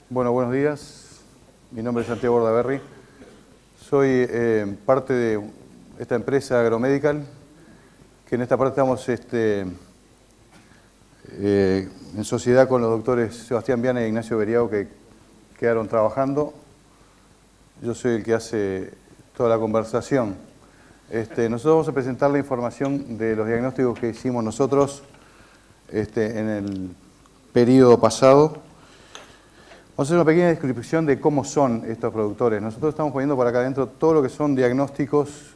Bueno, buenos días. Mi nombre es Santiago Bordaberry. Soy parte de esta empresa Agromedical, que en esta parte estamos en sociedad con los doctores Sebastián Viana e Ignacio Beriao, que quedaron trabajando. Yo soy el que hace toda la conversación. Nosotros vamos a presentar la información de los diagnósticos que hicimos nosotros en el periodo pasado. Vamos a hacer una pequeña descripción de cómo son estos productores. Nosotros estamos poniendo por acá adentro todo lo que son diagnósticos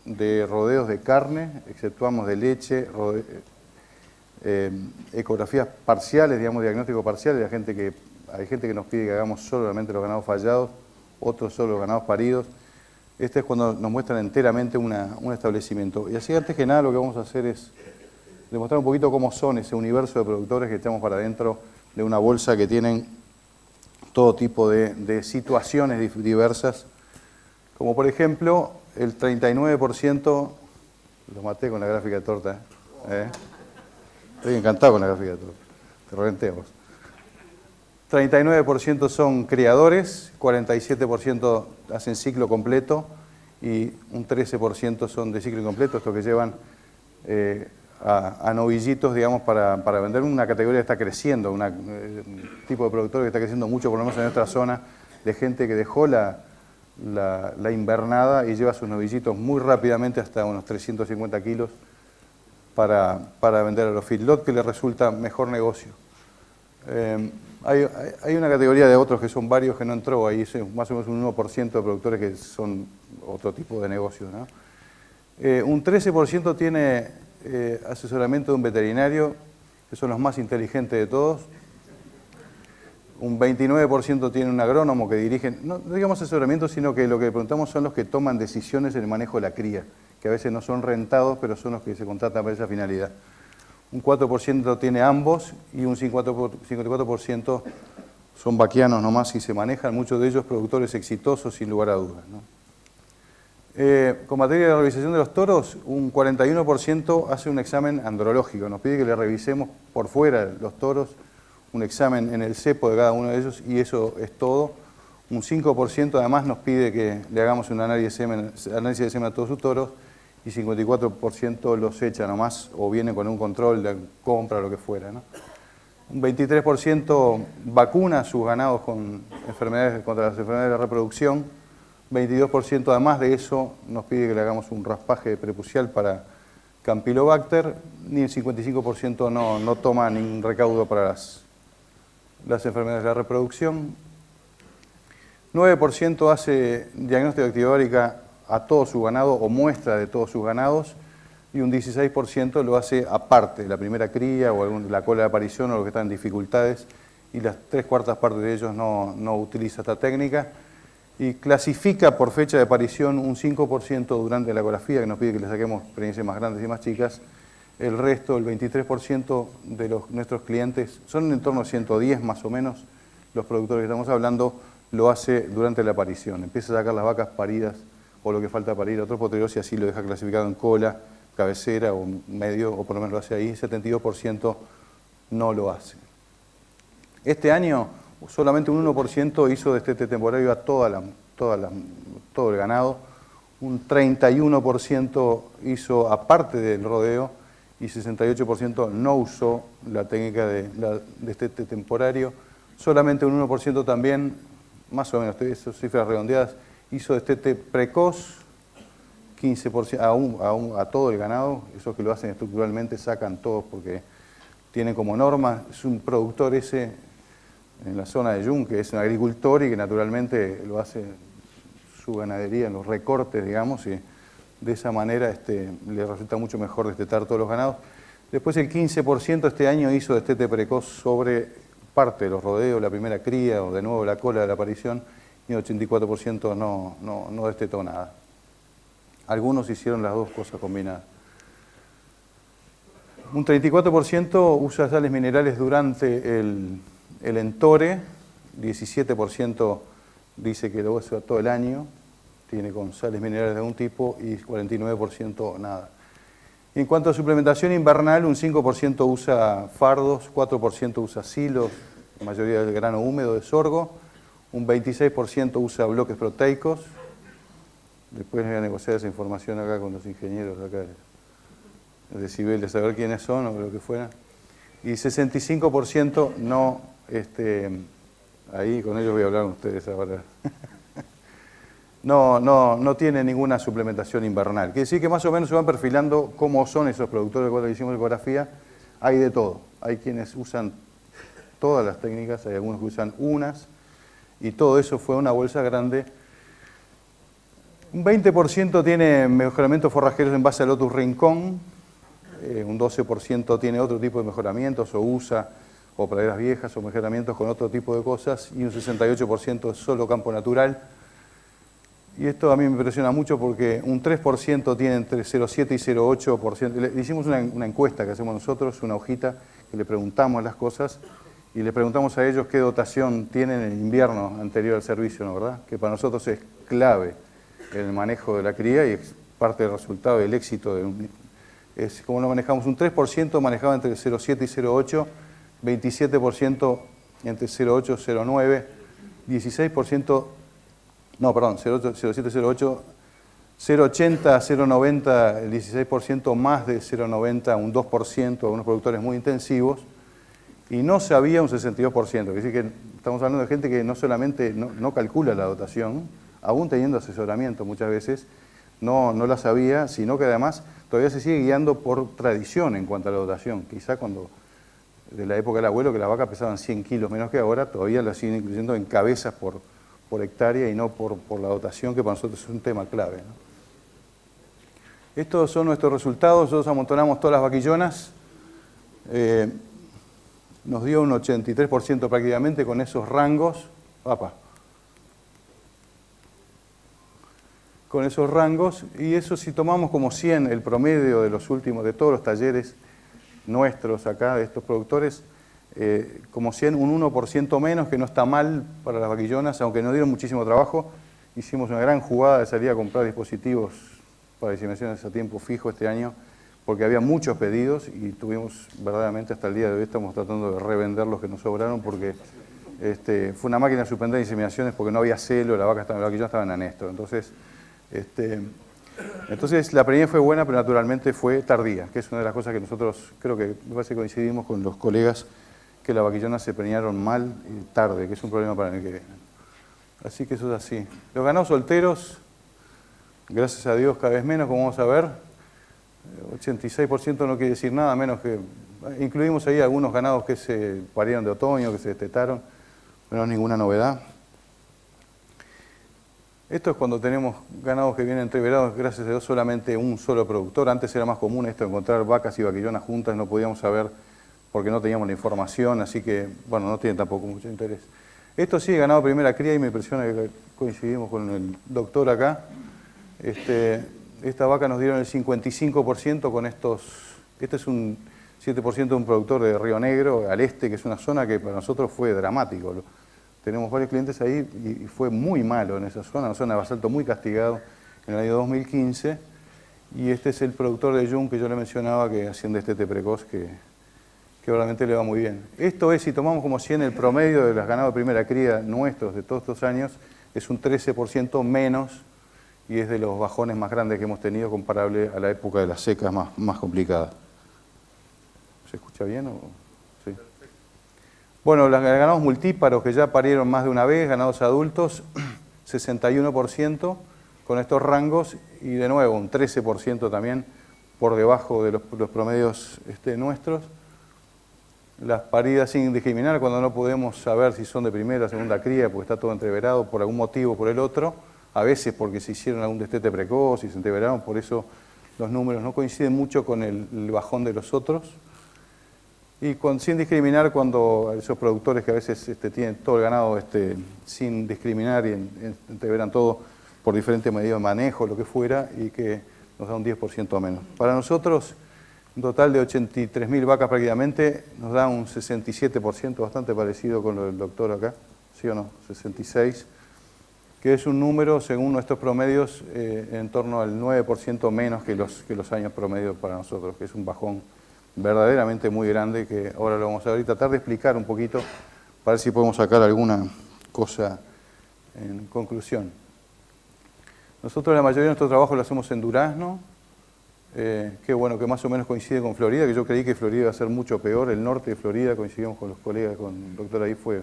de rodeos de carne, exceptuamos de leche, ecografías parciales, digamos, diagnósticos parciales. Hay gente que nos pide que hagamos solamente los ganados fallados, otros solo los ganados paridos. Este es cuando nos muestran enteramente un establecimiento. Y así, antes que nada, lo que vamos a hacer es demostrar un poquito cómo son ese universo de productores que echamos para adentro de una bolsa que tienen todo tipo de situaciones diversas, como por ejemplo el 39%, lo maté con la gráfica de torta, estoy encantado con la gráfica de torta, te reventé vos. 39% son criadores, 47% hacen ciclo completo y un 13% son de ciclo incompleto, estos que llevan a novillitos, digamos, para vender. Una categoría que está creciendo, un tipo de productor que está creciendo mucho, por lo menos en nuestra zona, de gente que dejó la invernada y lleva sus novillitos muy rápidamente hasta unos 350 kilos para vender a los feedlot, que les resulta mejor negocio. Hay una categoría de otros que son varios que no entró, ahí es más o menos un 1% de productores que son otro tipo de negocio, ¿no? Un 13% tiene asesoramiento de un veterinario, que son los más inteligentes de todos. Un 29% tiene un agrónomo que dirige, no digamos asesoramiento, sino que lo que preguntamos son los que toman decisiones en el manejo de la cría, que a veces no son rentados, pero son los que se contratan para esa finalidad. Un 4% tiene ambos y un 54% son vaquianos nomás y se manejan, muchos de ellos productores exitosos sin lugar a dudas, ¿no? Con materia de revisación de los toros, un 41% hace un examen andrológico, nos pide que le revisemos por fuera los toros, un examen en el cepo de cada uno de ellos y eso es todo. Un 5% además nos pide que le hagamos un análisis de semen a todos sus toros y 54% los echa nomás o viene con un control de compra o lo que fuera, ¿no? Un 23% vacuna a sus ganados con enfermedades, contra las enfermedades de la reproducción. 22% además de eso nos pide que le hagamos un raspaje prepucial para Campylobacter, ni el 55% no toma ningún recaudo para las enfermedades de la reproducción. 9% hace diagnóstico de actividad ovárica a todo su ganado o muestra de todos sus ganados y un 16% lo hace aparte, la primera cría o la cola de aparición o los que están en dificultades y las 3/4 partes de ellos no utiliza esta técnica. Y clasifica por fecha de aparición un 5% durante la ecografía, que nos pide que le saquemos experiencias más grandes y más chicas. El resto, el 23% de nuestros clientes, son en torno a 110 más o menos, los productores que estamos hablando, lo hace durante la aparición. Empieza a sacar las vacas paridas o lo que falta parir a otros potreros y así lo deja clasificado en cola, cabecera o medio, o por lo menos lo hace ahí. 72% no lo hace. Este año solamente un 1% hizo destete temporario a todo el ganado, un 31% hizo aparte del rodeo y 68% no usó la técnica de destete temporario. Solamente un 1% también, más o menos, esas cifras redondeadas, hizo destete precoz, 15% a todo el ganado. Esos que lo hacen estructuralmente sacan todos porque tienen como norma, es un productor ese en la zona de Yunque, es un agricultor y que naturalmente lo hace su ganadería en los recortes, digamos, y de esa manera le resulta mucho mejor destetar todos los ganados. Después el 15% este año hizo destete precoz sobre parte de los rodeos, la primera cría o de nuevo la cola de la aparición y el 84% no destetó nada. Algunos hicieron las dos cosas combinadas. Un 34% usa sales minerales durante el entore, 17% dice que lo usa todo el año, tiene con sales minerales de algún tipo y 49% nada. En cuanto a suplementación invernal, un 5% usa fardos, 4% usa silos, la mayoría del grano húmedo de sorgo, un 26% usa bloques proteicos. Después voy a negociar esa información acá con los ingenieros acá de Cibel, de saber quiénes son o lo que fuera. Y 65% no, ahí con ellos voy a hablar con ustedes ahora. No tiene ninguna suplementación invernal. Quiere decir que más o menos se van perfilando cómo son esos productores cuando hicimos ecografía. Hay de todo. Hay quienes usan todas las técnicas, hay algunos que usan unas, y todo eso fue una bolsa grande. Un 20% tiene mejoramientos forrajeros en base al Lotus Rincón, un 12% tiene otro tipo de mejoramientos, o usa, o praderas viejas, o mejoramientos con otro tipo de cosas, y un 68% es solo campo natural. Y esto a mí me impresiona mucho porque un 3% tiene entre 0,7 y 0,8%. Le hicimos una encuesta que hacemos nosotros, una hojita, que le preguntamos las cosas, y le preguntamos a ellos qué dotación tienen en el invierno anterior al servicio, ¿no verdad? Que para nosotros es clave en el manejo de la cría y es parte del resultado del éxito. Es como lo manejamos, un 3% manejaba entre 0,7 y 0,8, 27% entre 0,8 y 0,9, 16%, no, perdón, 0,7, 0,8, 0,80 a 0,90, el 16% más de 0,90, un 2%, algunos productores muy intensivos, y no sabía un 62%. Es decir, que estamos hablando de gente que no solamente no calcula la dotación, aún teniendo asesoramiento muchas veces, no la sabía, sino que además todavía se sigue guiando por tradición en cuanto a la dotación. Quizá cuando, de la época del abuelo, que las vacas pesaban 100 kilos menos que ahora, todavía las siguen incluyendo en cabezas por hectárea y no por la dotación, que para nosotros es un tema clave, ¿no? Estos son nuestros resultados. Nosotros amontonamos todas las vaquillonas. Nos dio un 83% prácticamente con esos rangos. Con esos rangos, y eso si tomamos como 100 el promedio de los últimos, de todos los talleres nuestros acá, de estos productores, como 100, un 1% menos, que no está mal para las vaquillonas, aunque nos dieron muchísimo trabajo. Hicimos una gran jugada de salir a comprar dispositivos para diseminaciones a tiempo fijo este año, porque había muchos pedidos y tuvimos verdaderamente hasta el día de hoy, estamos tratando de revender los que nos sobraron, porque fue una máquina de suspender inseminaciones porque no había celo, la vaquillona estaba en anestro. Entonces la primera fue buena, pero naturalmente fue tardía, que es una de las cosas que nosotros creo que me parece que coincidimos con los colegas, que las vaquillonas se preñaron mal y tarde, que es un problema para el que viene. Así que eso es así. Los ganados solteros, gracias a Dios, cada vez menos, como vamos a ver. 86% no quiere decir nada, menos que... Incluimos ahí algunos ganados que se parieron de otoño, que se destetaron, pero no es ninguna novedad. Esto es cuando tenemos ganados que vienen entreverados, gracias a Dios, solamente un solo productor. Antes era más común esto, encontrar vacas y vaquillonas juntas, no podíamos saber porque no teníamos la información, así que, bueno, no tiene tampoco mucho interés. Esto sí, ganado primera cría, y me impresiona que coincidimos con el doctor acá. Esta vaca nos dieron el 55% con estos... Este es un 7% de un productor de Río Negro, al este, que es una zona que para nosotros fue dramático. Tenemos varios clientes ahí y fue muy malo en esa zona, una zona de basalto muy castigado en el año 2015. Y este es el productor de Jun que yo le mencionaba, que haciendo destete precoz, que realmente le va muy bien. Esto es, si tomamos como 100 el promedio de los ganados de primera cría nuestros de todos estos años, es un 13% menos, y es de los bajones más grandes que hemos tenido, comparable a la época de las secas más complicadas. ¿Se escucha bien o...? Sí. Bueno, los ganados multíparos que ya parieron más de una vez, ganados adultos, 61% con estos rangos, y de nuevo un 13% también por debajo de los promedios nuestros. Las paridas sin discriminar, cuando no podemos saber si son de primera o segunda cría, porque está todo entreverado por algún motivo o por el otro, a veces porque se hicieron algún destete precoz y se entreveraron, por eso los números no coinciden mucho con el bajón de los otros. Y sin discriminar, cuando esos productores que a veces tienen todo el ganado sin discriminar y entreveran todo por diferentes medidas de manejo, lo que fuera, y que nos da un 10% menos. Para nosotros, un total de 83.000 vacas prácticamente, nos da un 67%, bastante parecido con lo del doctor acá, ¿sí o no? 66%, que es un número, según nuestros promedios, en torno al 9% menos que los años promedios para nosotros, que es un bajón verdaderamente muy grande, que ahora lo vamos a ver y tratar de explicar un poquito para ver si podemos sacar alguna cosa en conclusión. Nosotros la mayoría de nuestro trabajo lo hacemos en Durazno, que bueno, que más o menos coincide con Florida, que yo creí que Florida iba a ser mucho peor. El norte de Florida, coincidimos con los colegas, con el doctor ahí, fue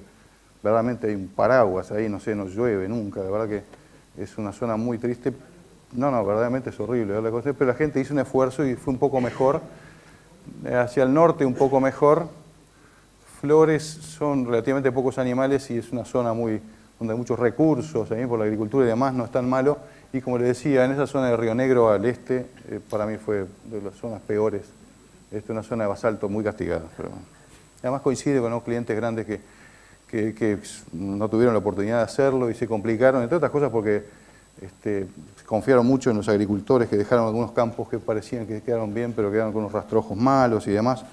verdaderamente hay un paraguas ahí, no sé, no llueve nunca, la verdad que es una zona muy triste. No, verdaderamente es horrible la cosa, pero la gente hizo un esfuerzo y fue un poco mejor. Hacia el norte un poco mejor. Flores son relativamente pocos animales y es una zona donde hay muchos recursos, también por la agricultura y demás, no es tan malo. Y como les decía, en esa zona de Río Negro al este, para mí fue de las zonas peores. Es una zona de basalto muy castigada. Pero además coincide con unos clientes grandes que no tuvieron la oportunidad de hacerlo y se complicaron, entre otras cosas porque confiaron mucho en los agricultores que dejaron algunos campos que parecían que quedaron bien, pero quedaron con unos rastrojos malos y demás.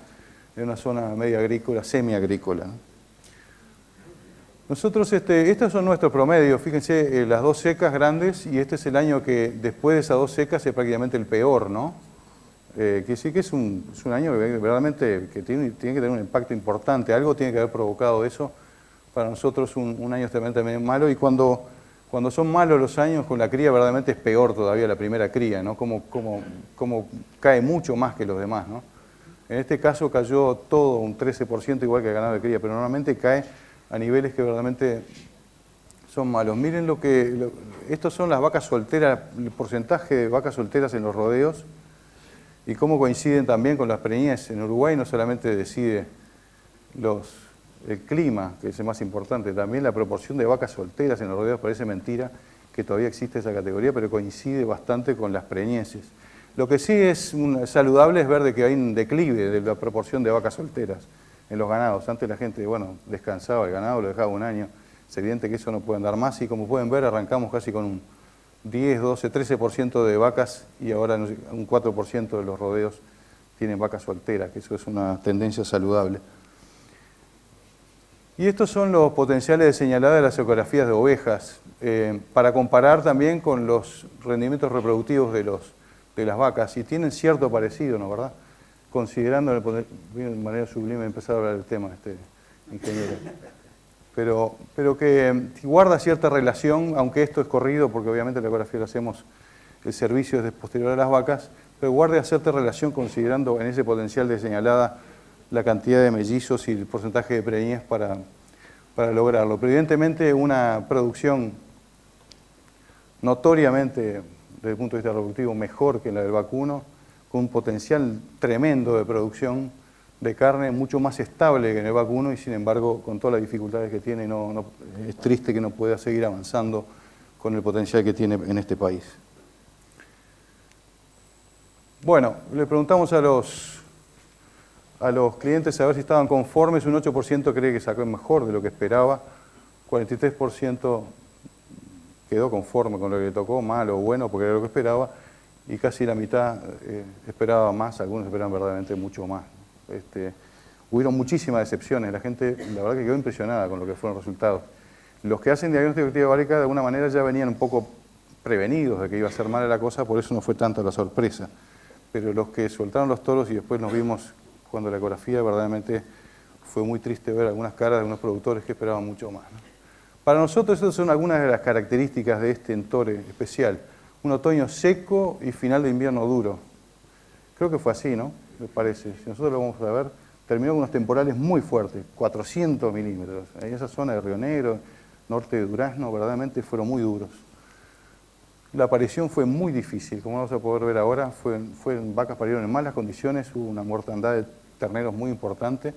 Es una zona media agrícola, semi-agrícola, ¿no? Nosotros, estos son nuestros promedios, fíjense, las 2 secas grandes, y este es el año que después de esas 2 secas es prácticamente el peor, ¿no? Que sí que es un año que verdaderamente que tiene que tener un impacto importante, algo tiene que haber provocado eso. Para nosotros un año tremendamente malo, y cuando son malos los años con la cría, verdaderamente es peor todavía la primera cría, ¿no? Como cae mucho más que los demás, ¿no? En este caso cayó todo un 13%, igual que el ganado de cría, pero normalmente cae a niveles que verdaderamente son malos. Miren estos son las vacas solteras, el porcentaje de vacas solteras en los rodeos, y cómo coinciden también con las preñez. En Uruguay no solamente decide el clima, que es el más importante, también la proporción de vacas solteras en los rodeos. Parece mentira que todavía existe esa categoría, pero coincide bastante con las preñeces. Lo que sí es saludable es ver de que hay un declive de la proporción de vacas solteras en los ganados. Antes la gente, descansaba el ganado, lo dejaba un año. Es evidente que eso no puede andar más, y como pueden ver, arrancamos casi con un 10, 12, 13% de vacas, y ahora un 4% de los rodeos tienen vacas solteras, que eso es una tendencia saludable. Y estos son los potenciales de señalada de las ecografías de ovejas, para comparar también con los rendimientos reproductivos de las vacas, y tienen cierto parecido, ¿no, verdad? Considerando, de manera sublime empezar a hablar del tema, ingeniero, pero que guarda cierta relación, aunque esto es corrido, porque obviamente la ecografía lo hacemos, el servicio es posterior a las vacas, pero guarda cierta relación considerando en ese potencial de señalada la cantidad de mellizos y el porcentaje de preñez para lograrlo. Pero evidentemente una producción notoriamente, desde el punto de vista reproductivo, mejor que la del vacuno, con un potencial tremendo de producción de carne, mucho más estable que en el vacuno, y sin embargo, con todas las dificultades que tiene, es triste que no pueda seguir avanzando con el potencial que tiene en este país. Bueno, le preguntamos a los clientes a ver si estaban conformes. Un 8% cree que sacó mejor de lo que esperaba, 43% quedó conforme con lo que le tocó, malo o bueno, porque era lo que esperaba, y casi la mitad esperaba más, algunos esperaban verdaderamente mucho más. Hubieron muchísimas decepciones, la gente la verdad que quedó impresionada con lo que fueron los resultados. Los que hacen diagnóstico de actividad ovárica de alguna manera ya venían un poco prevenidos de que iba a ser mala la cosa, por eso no fue tanta la sorpresa. Pero los que soltaron los toros y después nos vimos cuando la ecografía, verdaderamente fue muy triste ver algunas caras de algunos productores que esperaban mucho más, ¿no? Para nosotros esas son algunas de las características de este entore especial. Un otoño seco y final de invierno duro. Creo que fue así, ¿no? Me parece. Si nosotros lo vamos a ver, terminó con unos temporales muy fuertes, 400 milímetros. En esa zona de Río Negro, norte de Durazno, verdaderamente fueron muy duros. La aparición fue muy difícil, como vamos a poder ver ahora, vacas parieron en malas condiciones, hubo una mortandad de terneros muy importante.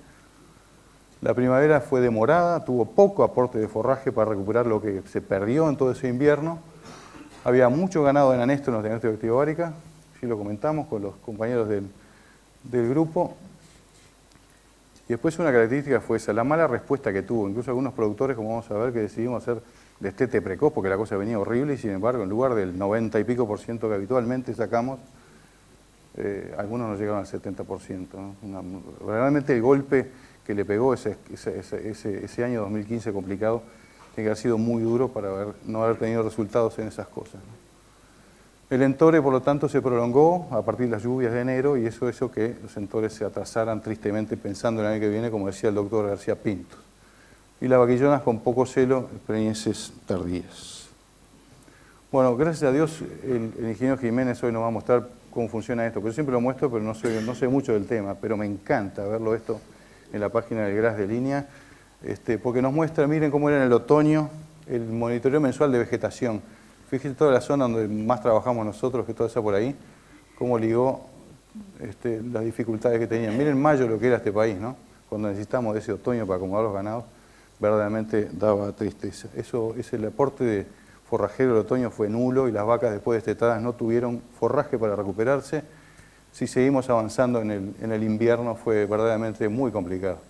La primavera fue demorada, tuvo poco aporte de forraje para recuperar lo que se perdió en todo ese invierno. Había mucho ganado de enanesto en los diagnósticos de actividad ovárica, sí lo comentamos con los compañeros del grupo. Y después una característica fue esa, la mala respuesta que tuvo. Incluso algunos productores, como vamos a ver, que decidimos hacer destete precoz porque la cosa venía horrible, y sin embargo, en lugar del 90 y pico por ciento que habitualmente sacamos, algunos no llegaban al 70%, ¿no? Realmente el golpe que le pegó ese año 2015 complicado tiene que haber sido muy duro para no haber tenido resultados en esas cosas, ¿no? El entore, por lo tanto, se prolongó a partir de las lluvias de enero, y eso hizo que los entores se atrasaran tristemente pensando en el año que viene, como decía el doctor García Pinto. y las vaquillonas con poco celo, preñeces tardías. Bueno, gracias a Dios el ingeniero Jiménez hoy nos va a mostrar cómo funciona esto, porque yo siempre lo muestro, pero no sé mucho del tema, pero me encanta verlo esto en la página del GRAS de línea, porque nos muestra, miren cómo era en el otoño, el monitoreo mensual de vegetación. Fíjense toda la zona donde más trabajamos nosotros, que toda esa por ahí, cómo ligó las dificultades que tenían. Miren en mayo lo que era este país, ¿no? Cuando necesitamos de ese otoño para acomodar los ganados, verdaderamente daba tristeza. El aporte de forrajero del otoño fue nulo y las vacas después destetadas no tuvieron forraje para recuperarse. Si seguimos avanzando en el invierno fue verdaderamente muy complicado,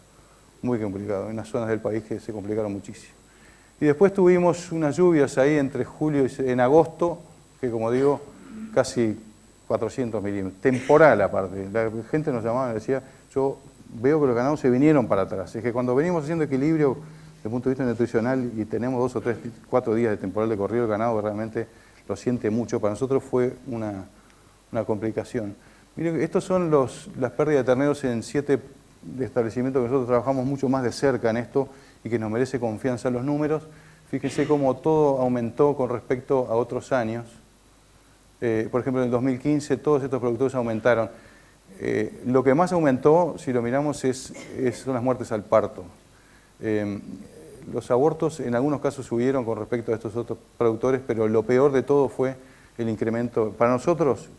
en las zonas del país que se complicaron muchísimo. Y después tuvimos unas lluvias ahí entre julio y en agosto, que como digo, casi 400 milímetros, temporal aparte. La gente nos llamaba y decía, yo veo que los ganados se vinieron para atrás. Es que cuando venimos haciendo equilibrio desde el punto de vista nutricional y tenemos 2 o 3, 4 días de temporal de corrido, el ganado realmente lo siente mucho. Para nosotros fue una complicación. Miren, estos son las pérdidas de terneros en 7 establecimientos que nosotros trabajamos mucho más de cerca en esto y que nos merece confianza los números. Fíjense cómo todo aumentó con respecto a otros años. Por ejemplo, en el 2015 todos estos productores aumentaron. Lo que más aumentó, si lo miramos, son las muertes al parto. Los abortos en algunos casos subieron con respecto a estos otros productores, pero lo peor de todo fue el incremento. Para nosotros,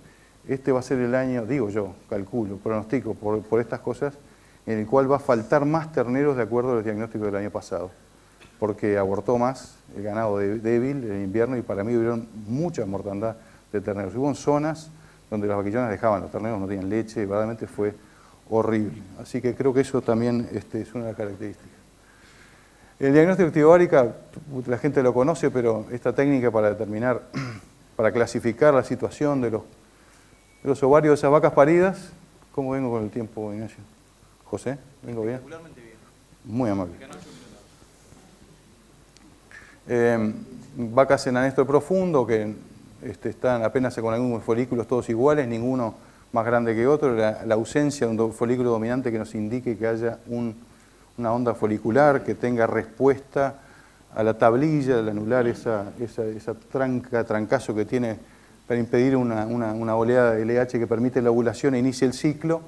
este va a ser el año, digo yo, calculo, pronostico por estas cosas, en el cual va a faltar más terneros de acuerdo a los diagnósticos del año pasado, porque abortó más el ganado débil en invierno y para mí hubieron mucha mortandad de terneros. Hubo zonas donde las vaquillonas dejaban, los terneros no tenían leche, y verdaderamente fue horrible. Así que creo que eso también es una de las características. El diagnóstico activárica, la gente lo conoce, pero esta técnica para determinar, para clasificar la situación de los ovarios de esas vacas paridas, ¿cómo vengo con el tiempo, Ignacio? José, ¿vengo bien? Regularmente bien. Muy amable. Vacas en anestro profundo, que están apenas con algunos folículos todos iguales, ninguno más grande que otro, la ausencia de un folículo dominante que nos indique que haya una onda folicular que tenga respuesta a la tablilla, al anular esa trancazo que tiene para impedir una oleada de LH que permite la ovulación e inicie el ciclo,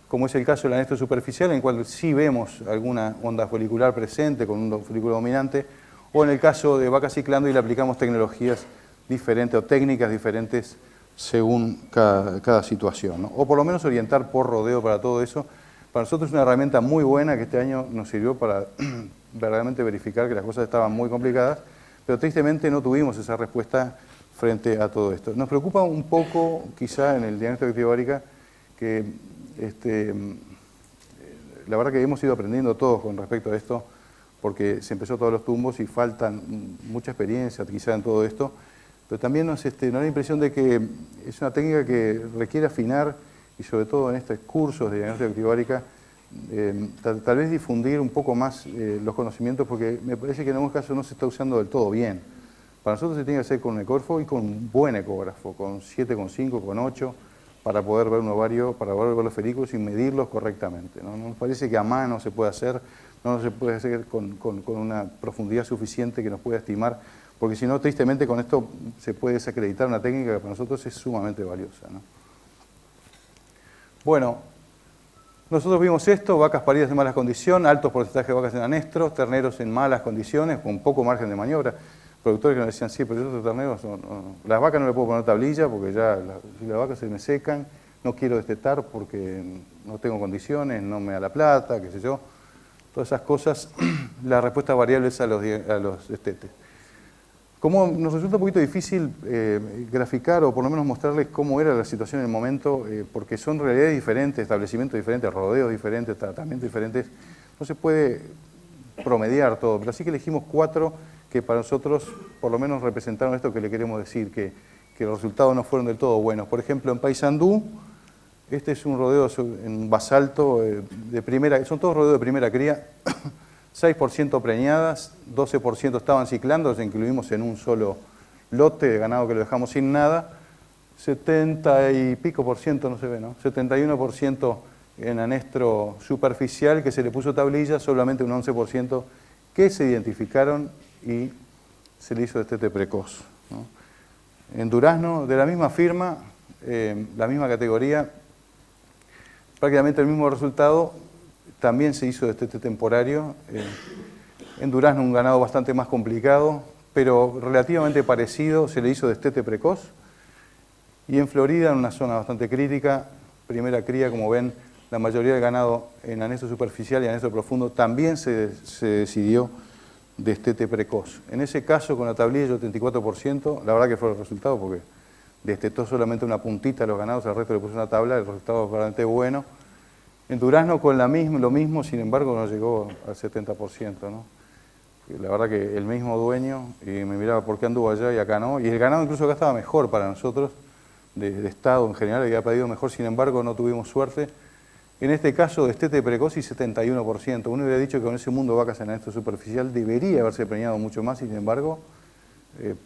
como es el caso del anestro superficial, en el cual sí vemos alguna onda folicular presente con un folículo dominante, o en el caso de vaca ciclando y le aplicamos tecnologías diferentes o técnicas diferentes según cada situación, ¿no? O por lo menos orientar por rodeo para todo eso. Para nosotros es una herramienta muy buena que este año nos sirvió para verdaderamente verificar que las cosas estaban muy complicadas, pero tristemente no tuvimos esa respuesta frente a todo esto. Nos preocupa un poco, quizá en el diagnóstico de activárica, que la verdad que hemos ido aprendiendo todos con respecto a esto, porque se empezó todos los tumbos y faltan mucha experiencia quizá en todo esto, pero también nos da la impresión de que es una técnica que requiere afinar y sobre todo en estos cursos de diagnóstico activárica, tal vez difundir un poco más los conocimientos, porque me parece que en algunos casos no se está usando del todo bien. Para nosotros se tiene que hacer con un ecógrafo y con un buen ecógrafo, con 7,5, con 8, para poder ver un ovario, para poder ver los folículos y medirlos correctamente, ¿no? Nos parece que a mano se puede hacer, no se puede hacer con una profundidad suficiente que nos pueda estimar, porque si no, tristemente, con esto se puede desacreditar una técnica que para nosotros es sumamente valiosa, ¿no? Bueno, nosotros vimos esto, vacas paridas en malas condiciones, altos porcentajes de vacas en anestro, terneros en malas condiciones, con poco margen de maniobra. Productores que nos decían, sí, pero estos terneros, las vacas no le puedo poner tablilla porque ya si las vacas se me secan, no quiero destetar porque no tengo condiciones, no me da la plata, qué sé yo. Todas esas cosas, las respuestas variables a los destetes. Como nos resulta un poquito difícil graficar o por lo menos mostrarles cómo era la situación en el momento, porque son realidades diferentes, establecimientos diferentes, rodeos diferentes, tratamientos diferentes, no se puede promediar todo, pero sí que elegimos 4 que para nosotros por lo menos representaron esto que le queremos decir, que los resultados no fueron del todo buenos. Por ejemplo, en Paysandú, este es un rodeo en basalto de primera, son todos rodeos de primera cría, 6% preñadas, 12% estaban ciclando, los incluimos en un solo lote de ganado que lo dejamos sin nada, 70 y pico por ciento, no se ve, ¿no? 71% en anestro superficial que se le puso tablilla, solamente un 11% que se identificaron y se le hizo destete precoz, ¿no? En durazno, de la misma firma, la misma categoría, prácticamente el mismo resultado, también se hizo destete temporario. En durazno un ganado bastante más complicado, pero relativamente parecido, se le hizo destete precoz. Y en Florida, en una zona bastante crítica, primera cría, como ven, la mayoría del ganado en anestro superficial y anestro profundo también se decidió destete precoz. En ese caso, con la tablilla del 84%, la verdad que fue el resultado, porque destetó solamente una puntita a los ganados, al resto le puso una tabla, el resultado fue realmente bueno. En durazno con lo mismo, sin embargo no llegó al 70%, ¿no? La verdad que el mismo dueño, y me miraba por qué anduvo allá y acá no, y el ganado incluso acá estaba mejor para nosotros, de estado en general, había pedido mejor, sin embargo no tuvimos suerte. En este caso, destete precoz y 71%. Uno hubiera dicho que con ese mundo de vacas en anestro superficial debería haberse preñado mucho más, sin embargo,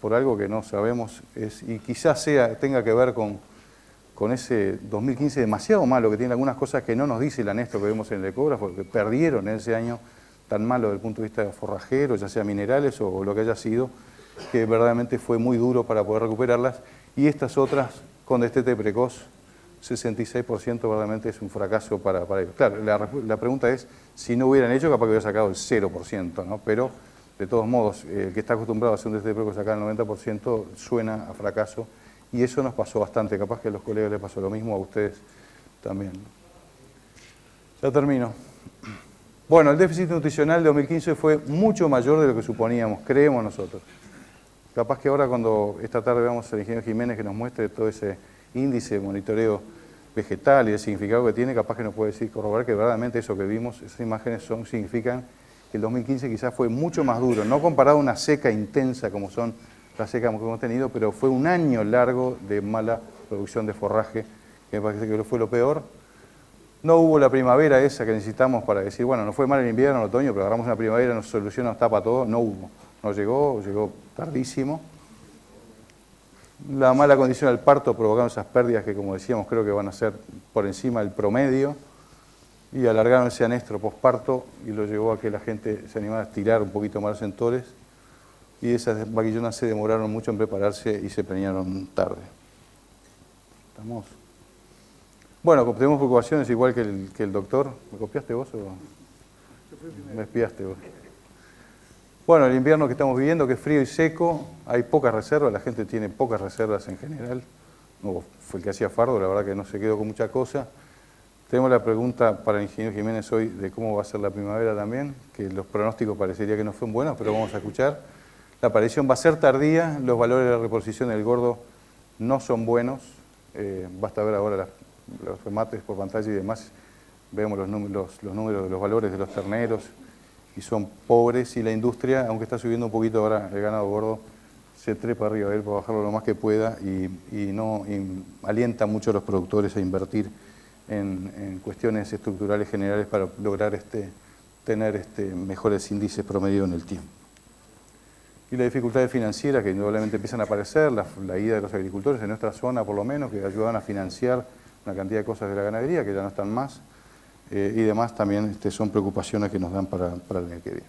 por algo que no sabemos, y quizás tenga que ver con ese 2015 demasiado malo, que tiene algunas cosas que no nos dice el anestro que vemos en el ecógrafo, que perdieron en ese año tan malo desde el punto de vista forrajero, ya sea minerales o lo que haya sido, que verdaderamente fue muy duro para poder recuperarlas, y estas otras con destete precoz, 66% verdaderamente es un fracaso para ellos. Claro, la pregunta es, si no hubieran hecho, capaz que hubiera sacado el 0%, ¿no? Pero, de todos modos, el que está acostumbrado a hacer un destete precoz sacar el 90% suena a fracaso, y eso nos pasó bastante. Capaz que a los colegas les pasó lo mismo, a ustedes también. Ya termino. Bueno, el déficit nutricional de 2015 fue mucho mayor de lo que suponíamos, creemos nosotros. Capaz que ahora, cuando esta tarde veamos al ingeniero Jiménez que nos muestre todo ese índice de monitoreo vegetal y el significado que tiene, capaz que nos puede decir, corroborar que verdaderamente eso que vimos, esas imágenes significan que el 2015 quizás fue mucho más duro, no comparado a una seca intensa como son las secas que hemos tenido, pero fue un año largo de mala producción de forraje, que me parece que fue lo peor. No hubo la primavera esa que necesitamos para decir, bueno, no fue mal el invierno, el otoño, pero agarramos una primavera, nos soluciona, nos tapa todo. No hubo, no llegó tardísimo. La mala condición del parto provocaron esas pérdidas que, como decíamos, creo que van a ser por encima del promedio, y alargaron ese anestro posparto y lo llevó a que la gente se animara a estirar un poquito más los centores, y esas vaquillonas se demoraron mucho en prepararse y se preñaron tarde. ¿Estamos? Bueno, tenemos preocupaciones igual que el doctor. ¿Me copiaste vos o me espiaste vos? Bueno, el invierno que estamos viviendo, que es frío y seco, hay pocas reservas, la gente tiene pocas reservas en general. No, fue el que hacía fardo, la verdad que no se quedó con mucha cosa. Tenemos la pregunta para el ingeniero Jiménez hoy de cómo va a ser la primavera también, que los pronósticos parecería que no fueron buenos, pero vamos a escuchar. La aparición va a ser tardía, los valores de la reposición del gordo no son buenos. Basta ver ahora los remates por pantalla y demás, vemos los números de los valores de los terneros y son pobres, y la industria, aunque está subiendo un poquito ahora el ganado gordo, se trepa arriba de él para bajarlo lo más que pueda y alienta mucho a los productores a invertir en cuestiones estructurales generales para lograr tener mejores índices promedio en el tiempo. Y las dificultades financieras que indudablemente empiezan a aparecer, la ida de los agricultores en nuestra zona por lo menos, que ayudan a financiar una cantidad de cosas de la ganadería que ya no están más, y demás también son preocupaciones que nos dan para el año que viene.